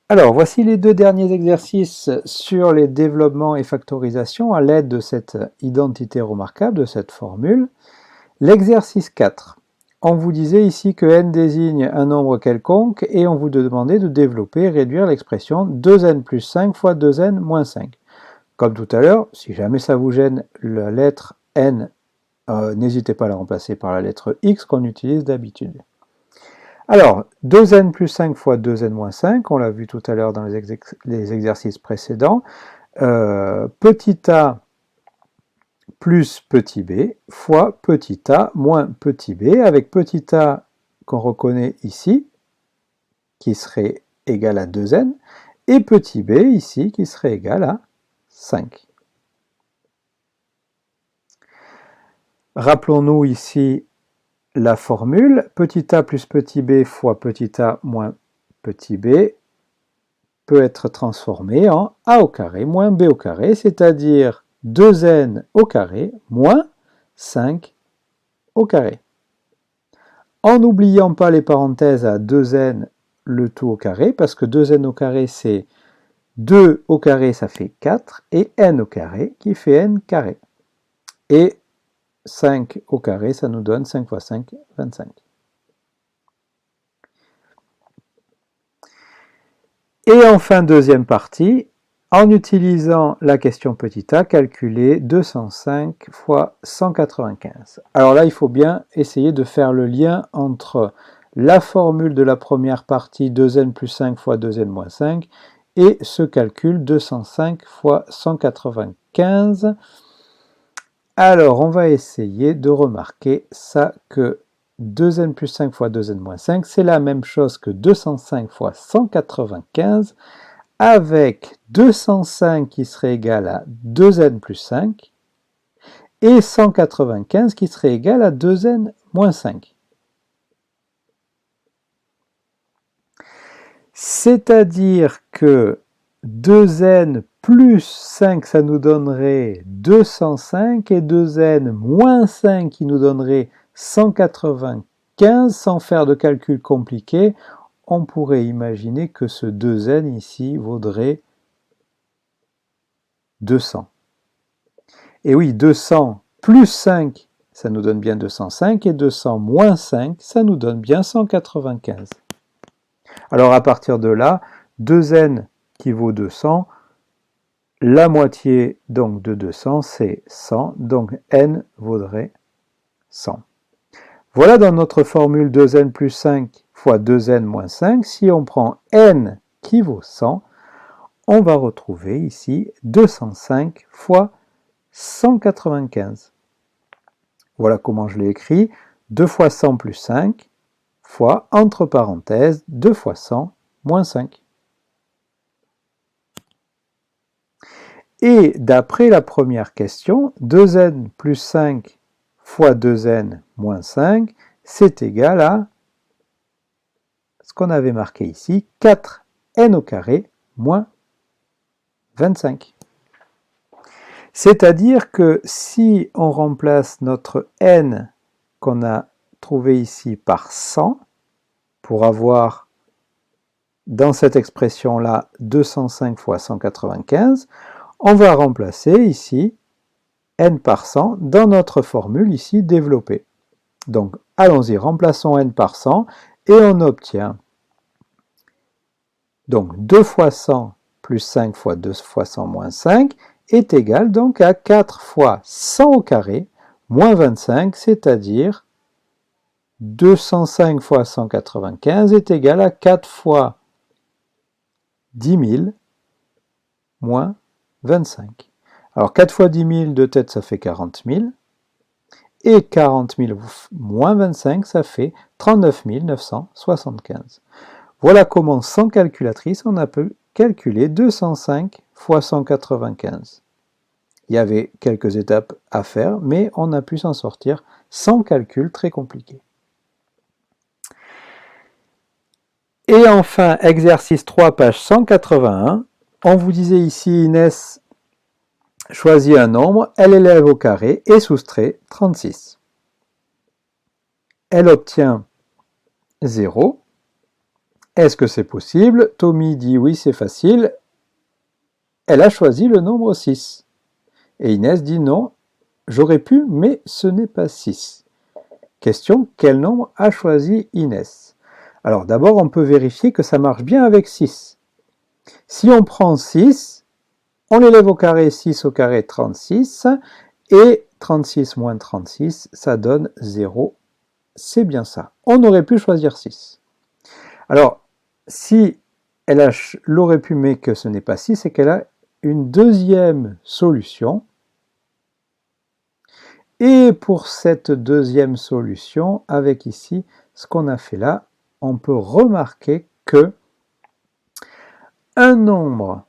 Alors, voici les deux derniers exercices sur les développements et factorisation à l'aide de cette identité remarquable, de cette formule. L'exercice 4. On vous disait ici que n désigne un nombre quelconque et on vous demandait de développer et réduire l'expression 2n plus 5 fois 2n moins 5. Comme tout à l'heure, si jamais ça vous gêne, la lettre n, n'hésitez pas à la remplacer par la lettre x qu'on utilise d'habitude. Alors, 2n plus 5 fois 2n moins 5, on l'a vu tout à l'heure dans les exercices précédents, petit a plus petit b fois petit a moins petit b, avec petit a qu'on reconnaît ici, qui serait égal à 2n, et petit b ici, qui serait égal à 5. Rappelons-nous ici la formule, petit a plus petit b fois petit a moins petit b peut être transformé en a au carré moins b au carré, c'est-à-dire 2n au carré moins 5 au carré. En n'oubliant pas les parenthèses à 2n le tout au carré, parce que 2n au carré c'est 2 au carré ça fait 4, et n au carré qui fait n carré. Et 5 au carré, ça nous donne 5 fois 5, 25. Et enfin, deuxième partie, en utilisant la question petit a, calculer 205 fois 195. Alors là, il faut bien essayer de faire le lien entre la formule de la première partie 2n plus 5 fois 2n moins 5 et ce calcul 205 fois 195. Alors, on va essayer de remarquer ça que 2n plus 5 fois 2n moins 5, c'est la même chose que 205 fois 195, avec 205 qui serait égal à 2n plus 5, et 195 qui serait égal à 2n moins 5. C'est-à-dire que 2n plus 5, ça nous donnerait 205, et 2n moins 5 qui nous donnerait 195, sans faire de calcul compliqué, on pourrait imaginer que ce 2n ici vaudrait 200. Et oui, 200 plus 5, ça nous donne bien 205, et 200 moins 5, ça nous donne bien 195. Alors à partir de là, 2n qui vaut 200, la moitié donc de 200 c'est 100, donc n vaudrait 100. Voilà dans notre formule 2n plus 5 fois 2n moins 5, si on prend n qui vaut 100, on va retrouver ici 205 fois 195. Voilà comment je l'ai écrit, 2 fois 100 plus 5 fois, entre parenthèses, 2 fois 100 moins 5. Et d'après la première question, 2n plus 5 fois 2n moins 5, c'est égal à ce qu'on avait marqué ici, 4n au carré moins 25. C'est-à-dire que si on remplace notre n qu'on a trouvé ici par 100, pour avoir dans cette expression-là 205 fois 195, on va remplacer ici n par 100 dans notre formule ici développée. Donc allons-y, remplaçons n par 100 et on obtient donc 2 fois 100 plus 5 fois 2 fois 100 moins 5 est égal donc à 4 fois 100 au carré moins 25, c'est-à-dire 205 fois 195 est égal à 4 fois 10 000 moins 25. Alors 4 fois 10 000 de tête ça fait 40 000, et 40 000 moins 25 ça fait 39 975. Voilà comment sans calculatrice on a pu calculer 205 fois 195. Il y avait quelques étapes à faire, mais on a pu s'en sortir sans calcul très compliqué. Et enfin, exercice 3, page 181. On vous disait ici, Inès choisit un nombre, elle élève au carré et soustrait 36. Elle obtient 0. Est-ce que c'est possible? Tommy dit oui, c'est facile. Elle a choisi le nombre 6. Et Inès dit non, j'aurais pu, mais ce n'est pas 6. Question, quel nombre a choisi Inès? Alors d'abord, on peut vérifier que ça marche bien avec 6. Si on prend 6, on l'élève au carré, 6 au carré, 36, et 36 moins 36, ça donne 0. C'est bien ça. On aurait pu choisir 6. Alors, si elle l'aurait pu, mais que ce n'est pas 6, c'est qu'elle a une deuxième solution. Et pour cette deuxième solution, avec ici ce qu'on a fait là, on peut remarquer que un nombre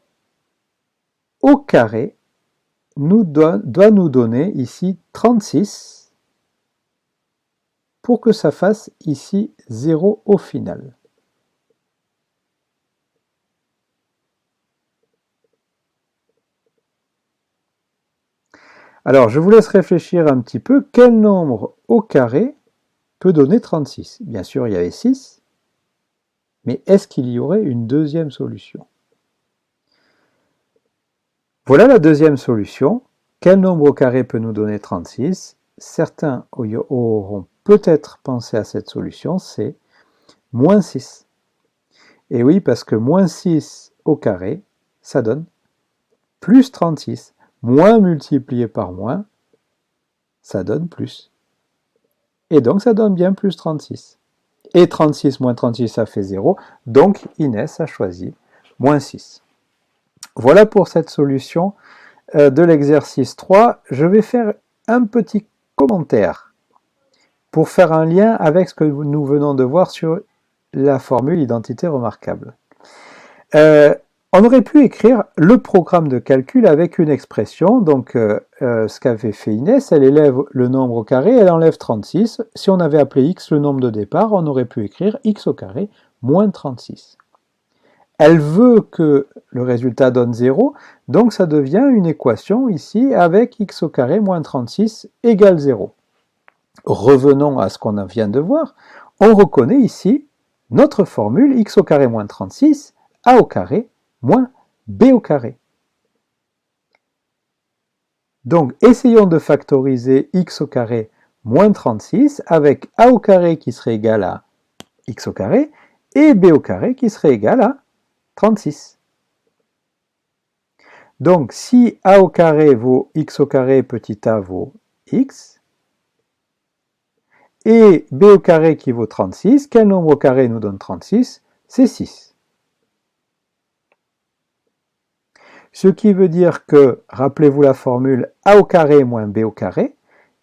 au carré doit nous donner ici 36 pour que ça fasse ici 0 au final. Alors, je vous laisse réfléchir un petit peu. Quel nombre au carré peut donner 36? Bien sûr, il y avait 6, mais est-ce qu'il y aurait une deuxième solution? Voilà la deuxième solution. Quel nombre au carré peut nous donner 36? Certains auront peut-être pensé à cette solution, c'est moins 6. Et oui, parce que moins 6 au carré, ça donne plus 36. Moins multiplié par moins, ça donne plus. Et donc ça donne bien plus 36. Et 36 moins 36, ça fait 0. Donc Inès a choisi moins 6. Voilà pour cette solution de l'exercice 3. Je vais faire un petit commentaire pour faire un lien avec ce que nous venons de voir sur la formule identité remarquable. On aurait pu écrire le programme de calcul avec une expression, donc ce qu'avait fait Inès, elle élève le nombre au carré, elle enlève 36. Si on avait appelé x le nombre de départ, on aurait pu écrire x au carré moins 36. Elle veut que le résultat donne 0, donc ça devient une équation ici avec x au carré moins 36 égale 0. Revenons à ce qu'on vient de voir, on reconnaît ici notre formule x au carré moins 36, a au carré moins b au carré. Donc essayons de factoriser x au carré moins 36 avec a au carré qui serait égal à x au carré et b au carré qui serait égal à 36. Donc si a au carré vaut x au carré, petit a vaut x, et b au carré qui vaut 36, quel nombre au carré nous donne 36? C'est 6. Ce qui veut dire que, rappelez-vous la formule a au carré moins b au carré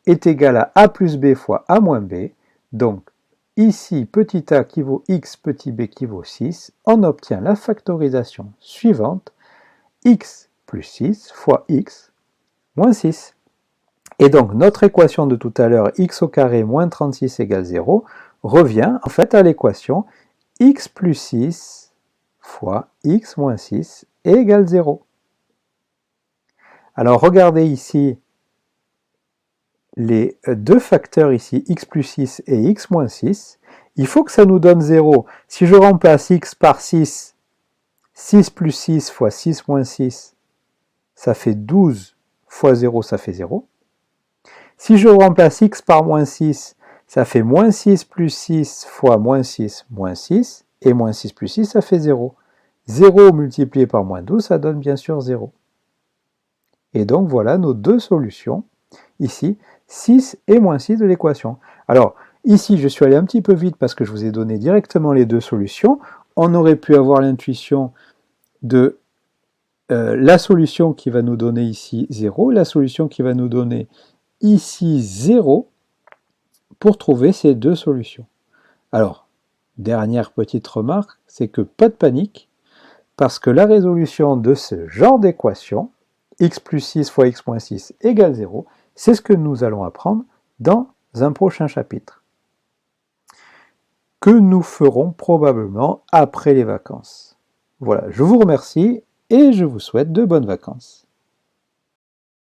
est égal à a plus b fois a moins b. Donc ici, petit a qui vaut x, petit b qui vaut 6, on obtient la factorisation suivante, x plus 6 fois x moins 6. Et donc notre équation de tout à l'heure, x au carré moins 36 égale 0, revient en fait à l'équation x plus 6 fois x moins 6 égale 0. Alors regardez ici les deux facteurs ici, x plus 6 et x moins 6. Il faut que ça nous donne 0. Si je remplace x par 6, 6 plus 6 fois 6 moins 6, ça fait 12 fois 0, ça fait 0. Si je remplace x par moins 6, ça fait moins 6 plus 6 fois moins 6, et moins 6 plus 6, ça fait 0. 0 multiplié par moins 12, ça donne bien sûr 0. Et donc voilà nos deux solutions, ici, 6 et moins 6 de l'équation. Alors, ici, je suis allé un petit peu vite parce que je vous ai donné directement les deux solutions. On aurait pu avoir l'intuition de la solution qui va nous donner ici 0, la solution qui va nous donner ici 0, pour trouver ces deux solutions. Alors, dernière petite remarque, c'est que pas de panique, parce que la résolution de ce genre d'équation, x plus 6 fois x moins 6 égale 0, c'est ce que nous allons apprendre dans un prochain chapitre, que nous ferons probablement après les vacances. Voilà, je vous remercie et je vous souhaite de bonnes vacances.